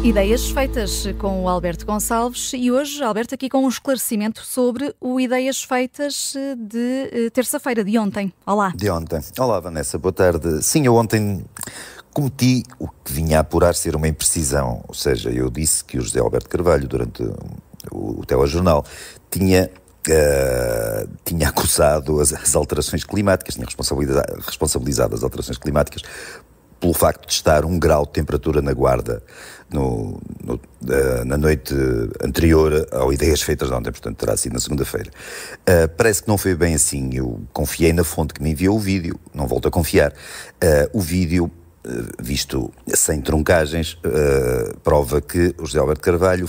Ideias feitas com o Alberto Gonçalves e hoje, Alberto, aqui com um esclarecimento sobre o Ideias Feitas de terça-feira, de ontem. Olá. De ontem. Olá, Vanessa, boa tarde. Sim, eu ontem cometi o que vinha a apurar ser uma imprecisão, ou seja, eu disse que o José Alberto Carvalho, durante o telejornal, tinha acusado as alterações climáticas, tinha responsabilizado as alterações climáticas pelo facto de estar 1 grau de temperatura na Guarda na noite anterior ao Ideias Feitas de ontem, portanto terá sido na segunda-feira. Parece que não foi bem assim. Eu confiei na fonte que me enviou o vídeo, não volto a confiar. O vídeo, visto sem truncagens, prova que o José Alberto Carvalho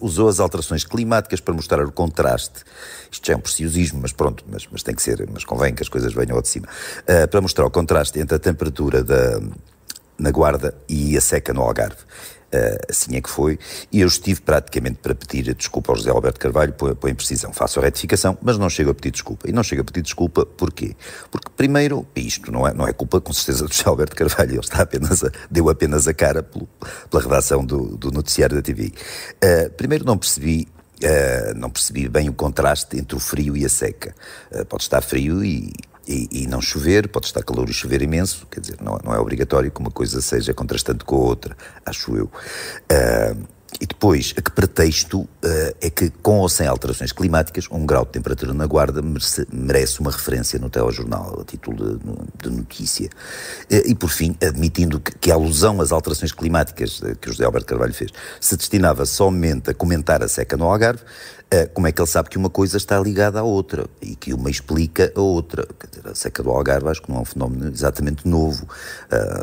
usou as alterações climáticas para mostrar o contraste. Isto já é um preciosismo, mas pronto, mas tem que ser, mas convém que as coisas venham ao de cima. Para mostrar o contraste entre a temperatura na Guarda e a seca no Algarve. Assim é que foi, e eu estive praticamente para pedir desculpa ao José Alberto Carvalho pela imprecisão. Faço a retificação, mas não chego a pedir desculpa. E não chego a pedir desculpa porquê? Porque primeiro, isto não é culpa com certeza do José Alberto Carvalho, ele deu apenas a cara pela redação do noticiário da TV. Primeiro não percebi bem o contraste entre o frio e a seca. Pode estar frio e não chover, pode estar calor e chover imenso, quer dizer, não é obrigatório que uma coisa seja contrastante com a outra, acho eu. E depois, a que pretexto é que, com ou sem alterações climáticas, 1 grau de temperatura na Guarda merece uma referência no telejornal, a título de notícia. E, por fim, admitindo que a alusão às alterações climáticas que o José Alberto Carvalho fez se destinava somente a comentar a seca no Algarve, como é que ele sabe que uma coisa está ligada à outra e que uma explica a outra? Quer dizer, a seca do Algarve acho que não é um fenómeno exatamente novo.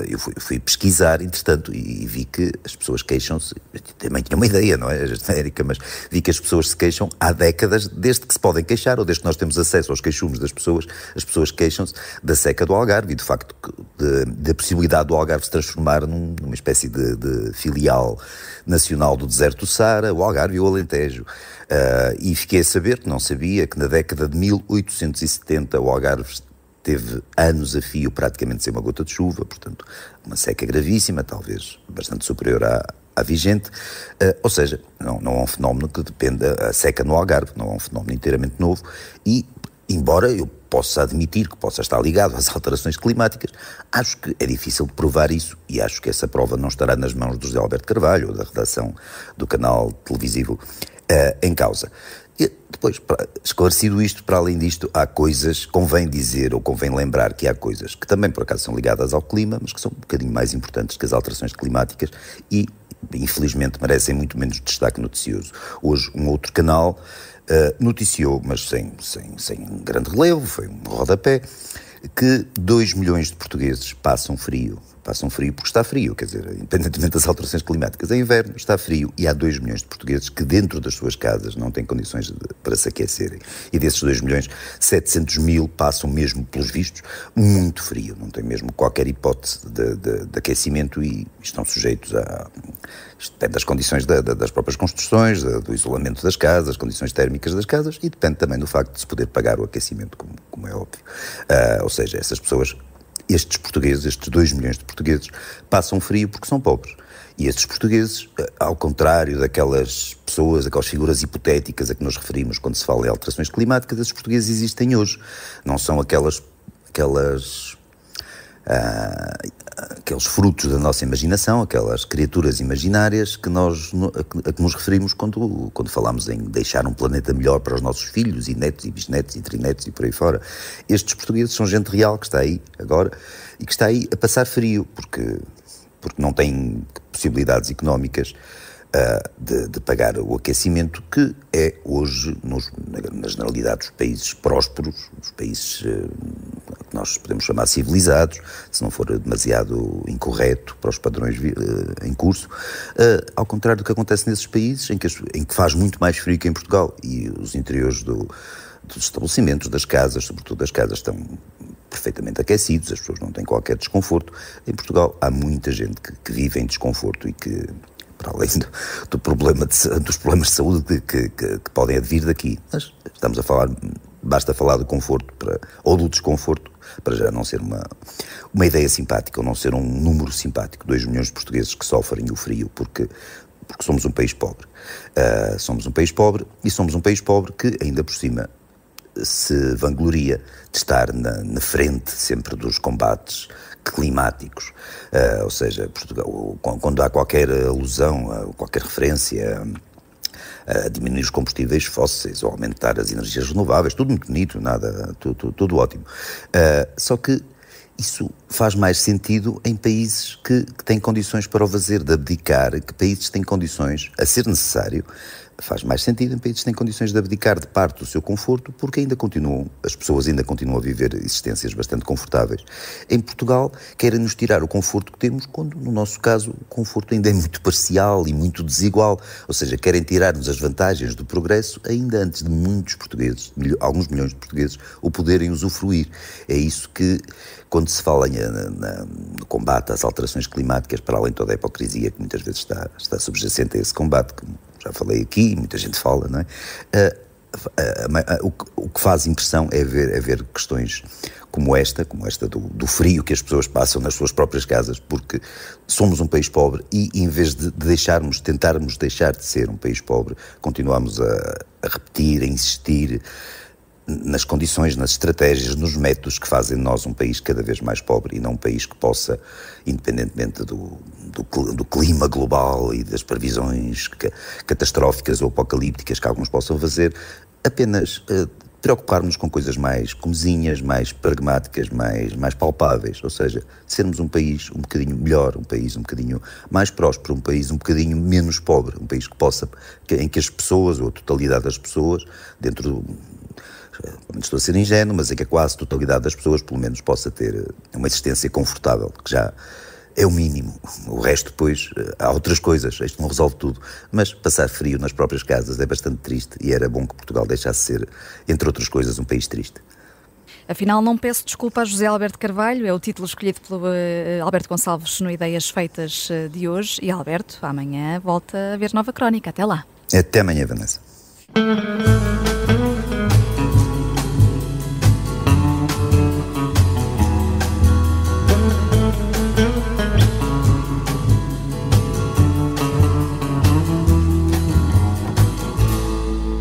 Eu fui pesquisar, entretanto, e vi que as pessoas queixam-se, também tinha uma ideia, não é genérica, mas vi que as pessoas se queixam há décadas, desde que se podem queixar, ou desde que nós temos acesso aos queixumes das pessoas, as pessoas queixam-se da seca do Algarve e, de facto, da possibilidade do Algarve se transformar numa espécie de filial nacional do deserto do Saara, o Algarve e o Alentejo. E fiquei a saber, que não sabia, que na década de 1870 o Algarve teve anos a fio praticamente sem uma gota de chuva, portanto uma seca gravíssima, talvez bastante superior à vigente, ou seja, não é um fenómeno que dependa, a seca no Algarve não é um fenómeno inteiramente novo e, embora eu possa admitir que possa estar ligado às alterações climáticas, acho que é difícil de provar isso e acho que essa prova não estará nas mãos do José Alberto Carvalho ou da redação do canal televisivo em causa. E depois, esclarecido isto, para além disto, há coisas, convém dizer ou convém lembrar que há coisas que também por acaso são ligadas ao clima, mas que são um bocadinho mais importantes que as alterações climáticas e, infelizmente, merecem muito menos destaque noticioso. Hoje, um outro canal noticiou, mas sem grande relevo, foi um rodapé, que 2 milhões de portugueses passam frio porque está frio, quer dizer, independentemente das alterações climáticas, é inverno, está frio, e há 2 milhões de portugueses que dentro das suas casas não têm condições para se aquecerem. E desses 2 milhões, 700 mil passam mesmo, pelos vistos, muito frio, não têm mesmo qualquer hipótese de aquecimento e estão sujeitos a... Isto depende das condições das próprias construções, do isolamento das casas, das condições térmicas das casas e depende também do facto de se poder pagar o aquecimento, como é óbvio. Ou seja, essas pessoas... Estes portugueses, estes 2 milhões de portugueses, passam frio porque são pobres. E estes portugueses, ao contrário daquelas pessoas, aquelas figuras hipotéticas a que nos referimos quando se fala em alterações climáticas, esses portugueses existem hoje. Não são aqueles frutos da nossa imaginação, aquelas criaturas imaginárias a que nos referimos quando falamos em deixar um planeta melhor para os nossos filhos e netos e bisnetos e trinetos e por aí fora. Estes portugueses são gente real que está aí agora e que está aí a passar frio porque não tem possibilidades económicas de pagar o aquecimento que é hoje, na generalidade dos países prósperos, os países que nós podemos chamar civilizados, se não for demasiado incorreto para os padrões em curso, ao contrário do que acontece nesses países em que faz muito mais frio que em Portugal e os interiores dos estabelecimentos, das casas, sobretudo das casas, estão perfeitamente aquecidos, as pessoas não têm qualquer desconforto. Em Portugal há muita gente que vive em desconforto e que, para além dos problemas de saúde que podem advir daqui, mas estamos a falar basta falar do conforto ou do desconforto para já não ser uma ideia simpática, ou não ser um número simpático. 2 milhões de portugueses que sofrem o frio porque somos um país pobre. Somos um país pobre e somos um país pobre que, ainda por cima, se vangloria de estar na frente sempre dos combates climáticos, ou seja, Portugal, quando há qualquer alusão, qualquer referência a diminuir os combustíveis fósseis ou aumentar as energias renováveis, tudo muito bonito, tudo ótimo. Só que isso faz mais sentido em países que têm condições para o fazer, de abdicar, que países têm condições, a ser necessário, faz mais sentido em países que têm condições de abdicar de parte do seu conforto, porque as pessoas ainda continuam a viver existências bastante confortáveis. Em Portugal, querem nos tirar o conforto que temos, quando, no nosso caso, o conforto ainda é muito parcial e muito desigual. Ou seja, querem tirar-nos as vantagens do progresso ainda antes de muitos portugueses, alguns milhões de portugueses, o poderem usufruir. É isso que, quando se fala no combate às alterações climáticas, para além de toda a hipocrisia que muitas vezes está subjacente a esse combate, que já falei aqui, muita gente fala, não é? O que faz impressão é ver questões como esta do frio que as pessoas passam nas suas próprias casas, porque somos um país pobre e, em vez de tentarmos deixar de ser um país pobre, continuamos a repetir, a insistir nas condições, nas estratégias, nos métodos que fazem de nós um país cada vez mais pobre e não um país que possa, independentemente do clima global e das previsões catastróficas ou apocalípticas que alguns possam fazer, apenas preocupar-nos com coisas mais comezinhas, mais pragmáticas, mais palpáveis, ou seja, sermos um país um bocadinho melhor, um país um bocadinho mais próspero, um país um bocadinho menos pobre, um país em que as pessoas, ou a totalidade das pessoas, não estou a ser ingênuo, mas é que a quase totalidade das pessoas, pelo menos, possa ter uma existência confortável, que já é o mínimo. O resto, depois, há outras coisas, isto não resolve tudo. Mas passar frio nas próprias casas é bastante triste e era bom que Portugal deixasse ser, entre outras coisas, um país triste. Afinal, não peço desculpa a José Alberto Carvalho, é o título escolhido pelo Alberto Gonçalves no Ideias Feitas de hoje. E Alberto, amanhã volta a ver nova crónica. Até lá. Até amanhã, Vanessa.